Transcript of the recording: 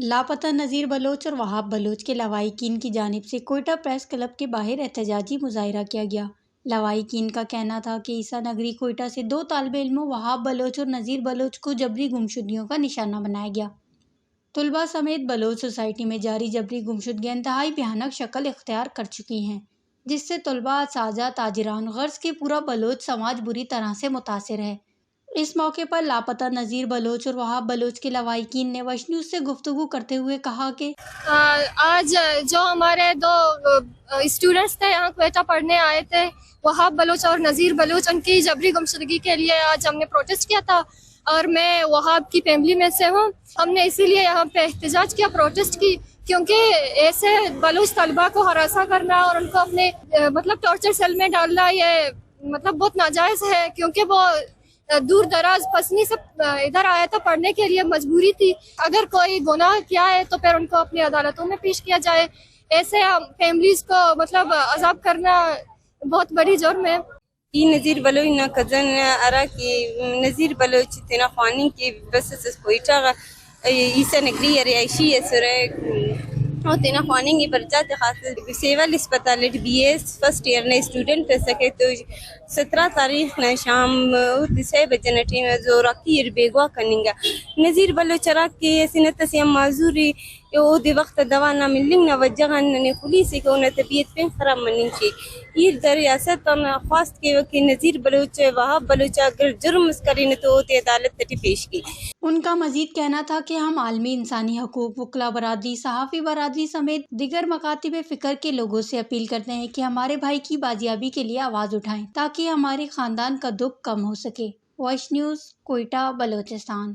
لاپتہ نذیر بلوچ اور وہاب بلوچ کے لواحقین کی جانب سے کوئٹہ پریس کلب کے باہر احتجاجی مظاہرہ کیا گیا۔ لواحقین کا کہنا تھا کہ عیسیٰ نگری کوئٹہ سے 2 طالب علموں وہاب بلوچ اور نذیر بلوچ کو جبری گمشدگیوں کا نشانہ بنایا گیا۔ طلباء سمیت بلوچ سوسائٹی میں جاری جبری گمشدگیاں انتہائی بھیانک شکل اختیار کر چکی ہیں، جس سے طلباء، اساتذہ، تاجران، غرض کہ پورا بلوچ سماج بری طرح سے متاثر ہے۔ اس موقع پر لاپتہ نذیر بلوچ اور وہاب بلوچ کے لواحقین نے وش نیوز سے گفتگو کرتے ہوئے کہا کہ آج جو ہمارے 2 اسٹوڈنٹس تھے یہاں کوئٹہ پڑھنے آئے تھے، وہاب بلوچ اور نذیر بلوچ، ان کی جبری گمشدگی کے لیے آج ہم نے پروٹیسٹ کیا تھا، اور میں وہاب کی فیملی میں سے ہوں۔ ہم نے اسی لیے یہاں پہ احتجاج کیا، پروٹیسٹ کی، کیونکہ ایسے بلوچ طلباء کو ہراساں کرنا اور ان کو اپنے ٹارچر سیل میں ڈالنا یہ بہت ناجائز ہے، کیونکہ وہ دور دراز پسنی سے ادھر آیا تھا پڑھنے کے لیے، مجبوری تھی۔ اگر کوئی گناہ کیا ہے تو پھر ان کو اپنی عدالتوں میں پیش کیا جائے، ایسے فیملیز کو عذاب کرنا بہت بڑی جرم ہے۔ نذیر بلوچ نا کزن ارا کی نذیر بلوچ تینا خوانی کی بس کوئٹہ عیسیٰ نگری رہائشی ہے سرے اور تینا خوانیں گی برجات خاص سیول اسپتال بی ایس فرسٹ ایئر نے اسٹوڈنٹ کر سکے تو 17 تاریخ نہ شام 6 بجے نٹی میں زوراکی بیگوا کننگا نذیر بلوچ را کی سنت سیم معذوری او دی وقت دوا نہ ملنگ نہ وجہن نے پولیس کو نہ طبیعت پہ خراب مننگ کی یہ در ریاست خواست کے نذیر بلوچ وہاب بلوچ اگر جرم کریں تو عدالت تٹی پیش کی۔ ان کا مزید کہنا تھا کہ ہم عالمی انسانی حقوق، وکلاء برادری، صحافی برادری سمیت دیگر مکاتب فکر کے لوگوں سے اپیل کرتے ہیں کہ ہمارے بھائی کی بازیابی کے لیے آواز اٹھائیں تاکہ ہمارے خاندان کا دکھ کم ہو سکے۔ وش نیوز، کوئٹہ، بلوچستان۔